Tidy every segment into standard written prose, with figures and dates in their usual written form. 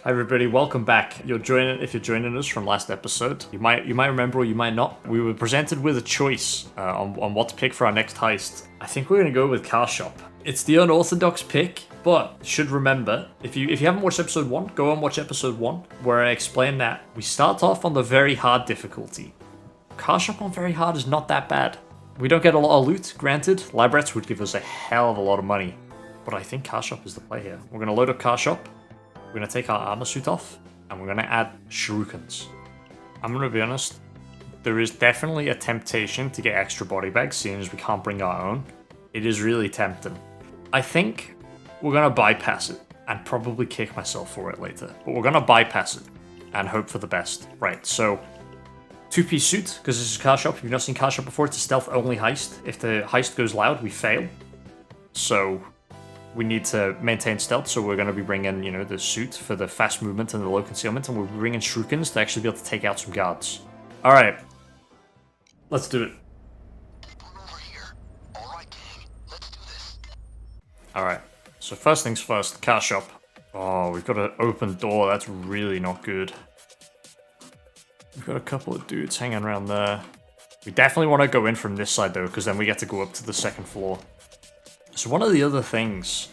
Hi everybody, welcome back. If you're joining us from last episode, you might remember or you might not. We were presented with a choice on what to pick for our next heist. I think we're gonna go with Car Shop. It's the unorthodox pick, but you should remember, if you haven't watched episode 1, go and watch episode 1, where I explain that we start off on the very hard difficulty. Car Shop on very hard is not that bad. We don't get a lot of loot, granted. Labrets would give us a hell of a lot of money. But I think Car Shop is the play here. We're gonna load up Car Shop. We're going to take our armor suit off, and we're going to add shurikens. I'm going to be honest, there is definitely a temptation to get extra body bags, seeing as we can't bring our own. It is really tempting. I think we're going to bypass it, and probably kick myself for it later. But we're going to bypass it, and hope for the best. Right, so, two-piece suit, because this is Car Shop. If you've not seen Car Shop before, it's a stealth-only heist. If the heist goes loud, we fail. So we need to maintain stealth, so we're going to be bringing, the suit for the fast movement and the low concealment, and we're bringing shurikens to actually be able to take out some guards. Alright. Let's do it. Alright. So first things first, Car Shop. Oh, we've got an open door. That's really not good. We've got a couple of dudes hanging around there. We definitely want to go in from this side, though, because then we get to go up to the second floor. So one of the other things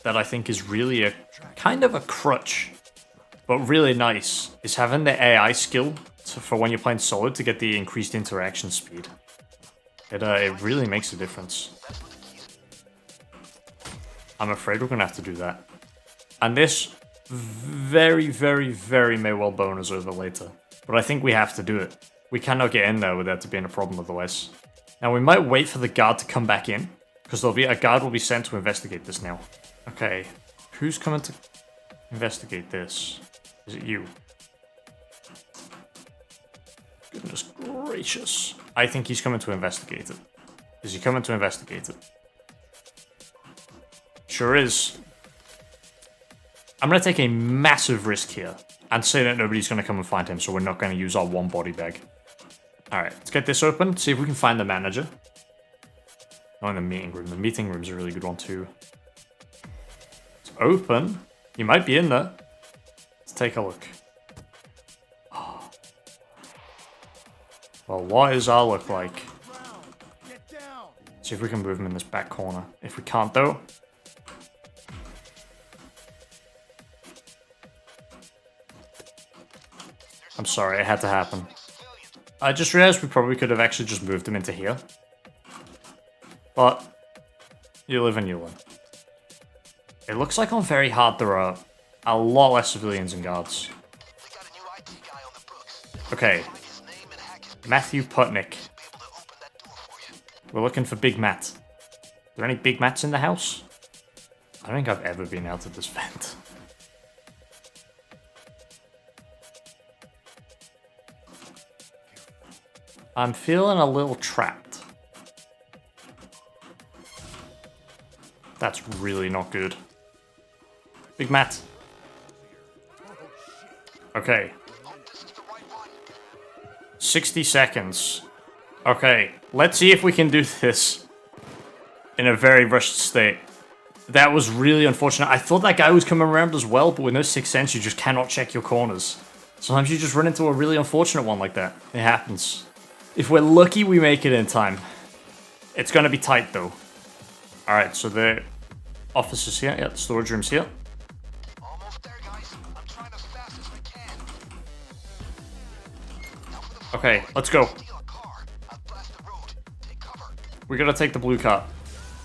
that I think is really a kind of a crutch, but really nice, is having the AI skill for when you're playing solo to get the increased interaction speed. It really makes a difference. I'm afraid we're going to have to do that. And this very, very, very may well bone us over later. But I think we have to do it. We cannot get in there without there being a problem otherwise. Now we might wait for the guard to come back in, because a guard will be sent to investigate this now. Okay, who's coming to investigate this? Is it you? Goodness gracious. I think he's coming to investigate it. Is he coming to investigate it? Sure is. I'm going to take a massive risk here and say that nobody's going to come and find him, so we're not going to use our one body bag. Alright, let's get this open, see if we can find the manager. Oh, in the meeting room. The meeting room's a really good one, too. It's open. You might be in there. Let's take a look. Oh. Well, what does our look like? See if we can move him in this back corner. If we can't, though. I'm sorry, it had to happen. I just realized we probably could have actually just moved him into here. But you live and you learn. It looks like on very hard there are a lot less civilians and guards. Okay. Matthew Putnick. We're looking for Big Matt. Are there any Big Matts in the house? I don't think I've ever been out of this vent. I'm feeling a little trapped. That's really not good. Big Matt. Okay. 60 seconds. Okay, let's see if we can do this in a very rushed state. That was really unfortunate. I thought that guy was coming around as well, but with no sixth sense, you just cannot check your corners. Sometimes you just run into a really unfortunate one like that. It happens. If we're lucky, we make it in time. It's gonna be tight, though. Alright, so the office is here. Yeah, the storage room's here. Almost there, guys. I'm trying as fast as I can. Okay, let's go. We gotta take the blue car.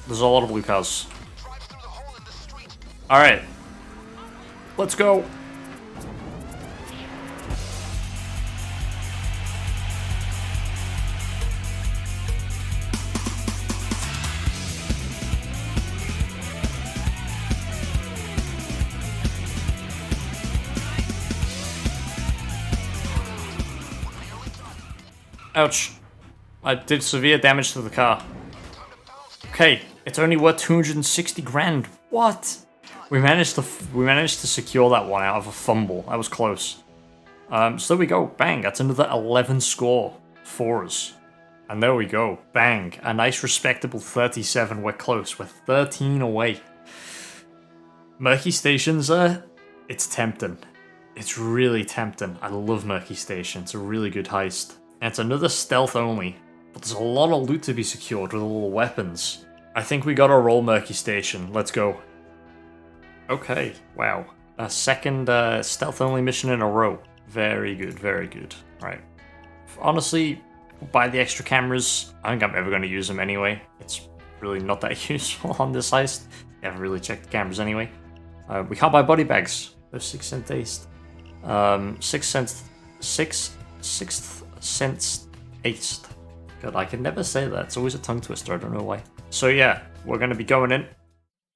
There's a lot of blue cars. Alright. Let's go. Ouch. I did severe damage to the car. Okay, it's only worth 260 grand. What? We managed to secure that one out of a fumble. That was close. So there we go. Bang. That's another 11 score for us. And there we go. Bang. A nice respectable 37. We're close. We're 13 away. Murky Stations, It's tempting. It's really tempting. I love Murky Station. It's a really good heist. And it's another stealth only, but there's a lot of loot to be secured with all the weapons. I think we gotta roll Murky Station. Let's go. Okay, wow. A second stealth only mission in a row. Very good, very good. Right. Honestly, buy the extra cameras. I think I'm ever going to use them anyway. It's really not that useful on this heist. Never really checked the cameras anyway. We can't buy body bags. They're 6 cent taste. 6 cents. 6 cents aced. God, I can never say that. It's always a tongue twister. I don't know why. So yeah, we're going to be going in.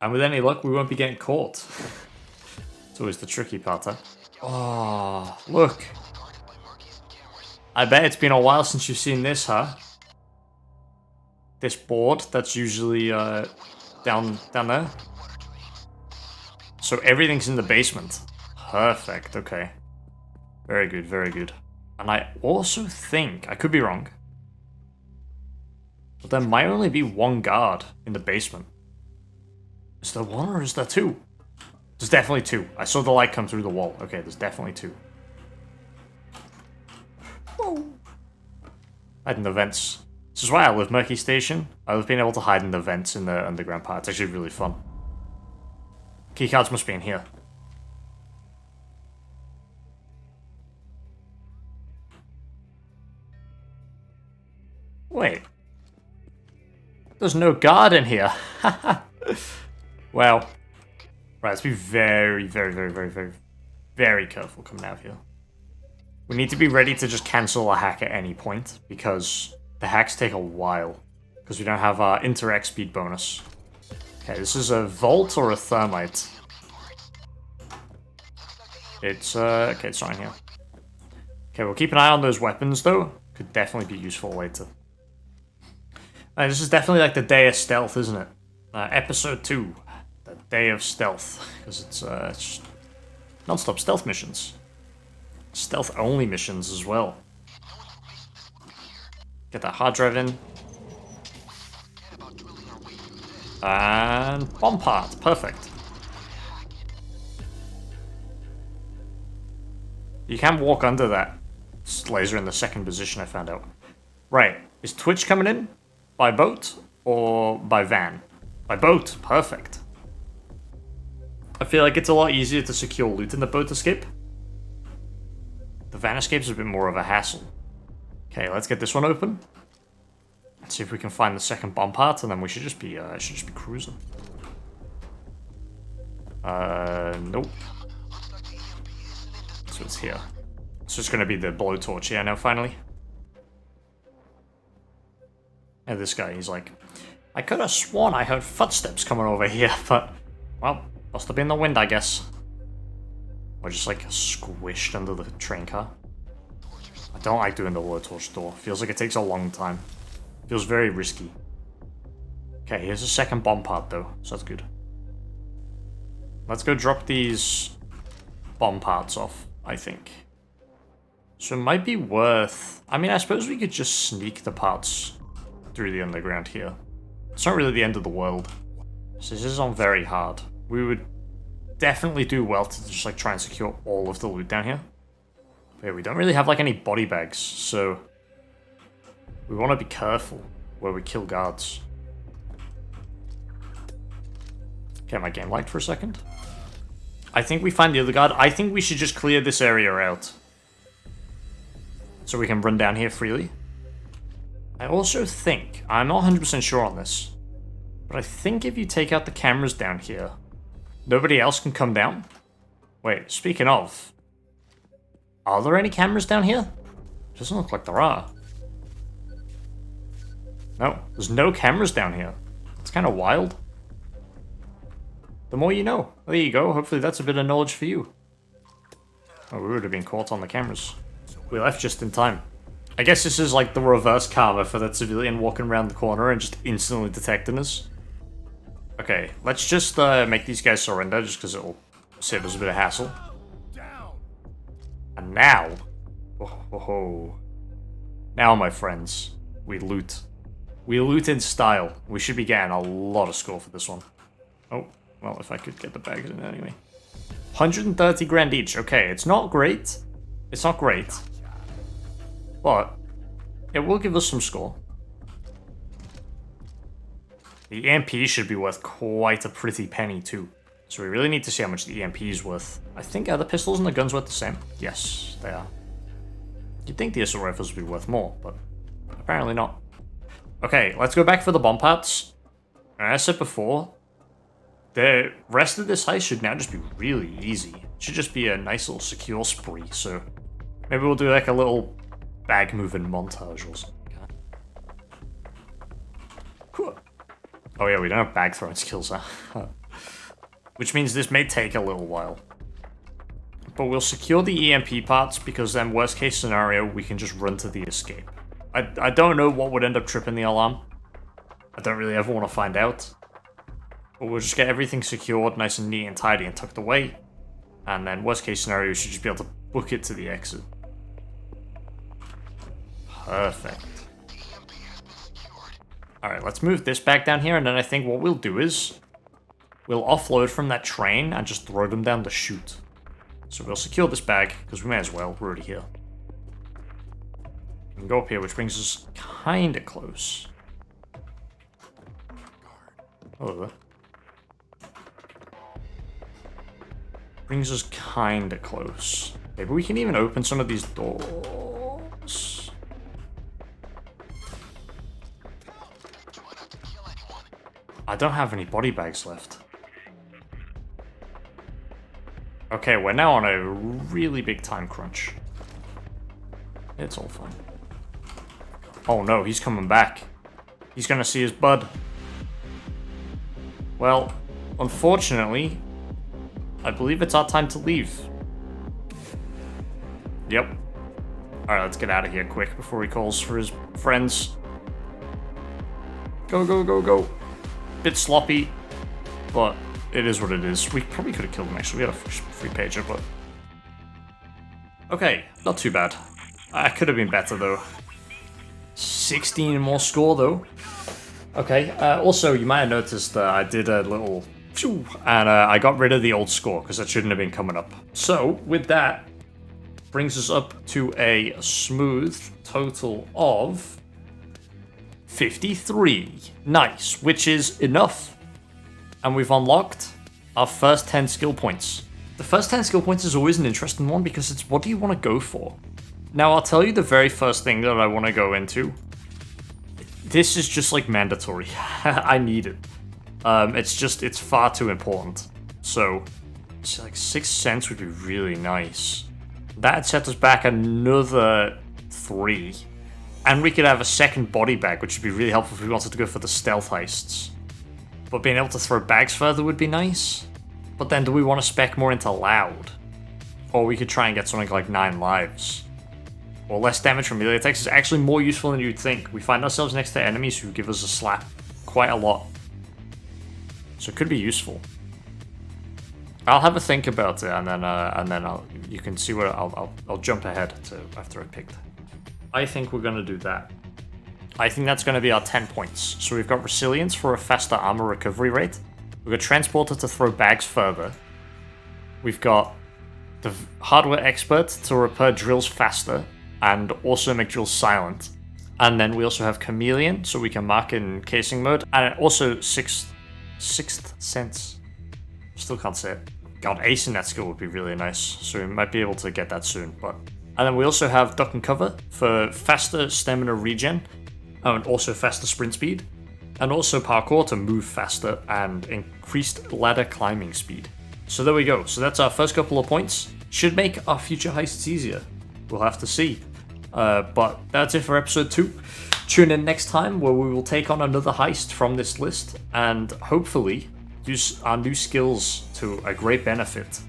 And with any luck, we won't be getting caught. It's always the tricky part, huh? Oh, look. I bet it's been a while since you've seen this, huh? This board that's usually down there. So everything's in the basement. Perfect, okay. Very good, very good. And I also think, I could be wrong, but there might only be one guard in the basement. Is there one or is there two? There's definitely two. I saw the light come through the wall. Okay, there's definitely two. Whoa. Hide in the vents. This is why I love Murky Station. I love being able to hide in the vents in the underground part. It's actually really fun. Keycards must be in here. Wait. There's no guard in here. Wow. Right, let's be very, very, very, very, very, very careful coming out of here. We need to be ready to just cancel a hack at any point, because the hacks take a while. Because we don't have our interact speed bonus. Okay, this is a vault or a thermite? It's, okay, it's not in here. Okay, we'll keep an eye on those weapons, though. Could definitely be useful later. This is definitely like the day of stealth, isn't it? Episode 2. The day of stealth. Because it's non-stop stealth missions. Stealth-only missions as well. Get that hard drive in. And bomb part. Perfect. You can walk under that laser in the second position, I found out. Right. Is Twitch coming in? By boat or by van? By boat. Perfect. I feel like it's a lot easier to secure loot in the boat escape. The van escape's a bit more of a hassle. Okay, let's get this one open. Let's see if we can find the second bomb part, and then we should just be cruising. Nope. So it's here. So it's gonna be the blowtorch here now, finally. And this guy, he's like, I could have sworn I heard footsteps coming over here, but, well, must have been the wind, I guess. Or just like squished under the train car. I don't like doing the blowtorch door. Feels like it takes a long time. Feels very risky. Okay, here's a second bomb part though, so that's good. Let's go drop these bomb parts off, I think. So it might be worth... I mean, I suppose we could just sneak the parts through the underground here. It's not really the end of the world. So this is on very hard. We would definitely do well to just like try and secure all of the loot down here. But yeah, we don't really have like any body bags, so we want to be careful where we kill guards. Okay, my game lagged for a second. I think we find the other guard. I think we should just clear this area out so we can run down here freely. I also think, I'm not 100% sure on this, but I think if you take out the cameras down here, nobody else can come down. Wait, speaking of, are there any cameras down here? Doesn't look like there are. No, there's no cameras down here. It's kind of wild. The more you know. There you go, hopefully that's a bit of knowledge for you. Oh, we would have been caught on the cameras. We left just in time. I guess this is like the reverse karma for that civilian walking around the corner and just instantly detecting us. Okay, let's just make these guys surrender just because it'll save us a bit of hassle. And now, now my friends, we loot. We loot in style. We should be getting a lot of score for this one. Oh, well, if I could get the bags in anyway. 130 grand each. Okay, it's not great. It's not great. But it will give us some score. The EMP should be worth quite a pretty penny too. So we really need to see how much the EMP is worth. I think are the pistols and the guns worth the same? Yes, they are. You'd think the assault rifles would be worth more, but apparently not. Okay, let's go back for the bomb parts. And as I said before, the rest of this heist should now just be really easy. It should just be a nice little secure spree, so maybe we'll do like a little bag moving montage or something. Oh yeah, we don't have bag throwing skills, huh? Which means this may take a little while. But we'll secure the EMP parts because then worst case scenario, we can just run to the escape. I don't know what would end up tripping the alarm. I don't really ever want to find out. But we'll just get everything secured, nice and neat and tidy and tucked away. And then worst case scenario, we should just be able to book it to the exit. Perfect. Alright, let's move this back down here, and then I think what we'll do is we'll offload from that train and just throw them down the chute. So we'll secure this bag, because we may as well, we're already here. We can go up here, which brings us kinda close. Oh, brings us kinda close. Maybe we can even open some of these doors. I don't have any body bags left. Okay, we're now on a really big time crunch. It's all fine. Oh no, he's coming back. He's gonna see his bud. Well, unfortunately, I believe it's our time to leave. Yep. Alright, let's get out of here quick before he calls for his friends. Go, go, go, go. Bit sloppy, but it is what it is. We probably could have killed him actually. We had a free pager, but... Okay, not too bad. I could have been better though. 16 more score though. Okay, also you might have noticed that I did a little... And I got rid of the old score because that shouldn't have been coming up. So, with that, brings us up to a smooth total of 53. Nice, which is enough. And we've unlocked our first 10 skill points. The first 10 skill points is always an interesting one because it's what do you want to go for? Now, I'll tell you the very first thing that I want to go into. This is just like mandatory. I need it. It's far too important. So, it's like 6 cents would be really nice. That'd set us back another 3. And we could have a second body bag, which would be really helpful if we wanted to go for the stealth heists. But being able to throw bags further would be nice. But then do we want to spec more into loud? Or we could try and get something like 9 lives. Or less damage from melee attacks is actually more useful than you'd think. We find ourselves next to enemies who give us a slap quite a lot. So it could be useful. I'll have a think about it, and then you can see where I'll jump ahead to after I picked. I think we're gonna do that. I think that's gonna be our 10 points. So we've got resilience for a faster armor recovery rate. We've got transporter to throw bags further. We've got the hardware expert to repair drills faster and also make drills silent. And then we also have chameleon, so we can mark in casing mode, and also sixth sense. Still can't say it. God, acing that skill would be really nice, so we might be able to get that soon. And then we also have duck and cover for faster stamina regen, and also faster sprint speed, and also parkour to move faster and increased ladder climbing speed. So there we go. So that's our first couple of points. Should make our future heists easier. We'll have to see. But that's it for episode 2. Tune in next time where we will take on another heist from this list and hopefully use our new skills to a great benefit.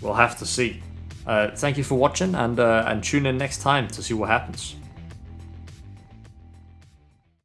We'll have to see. Thank you for watching and tune in next time to see what happens.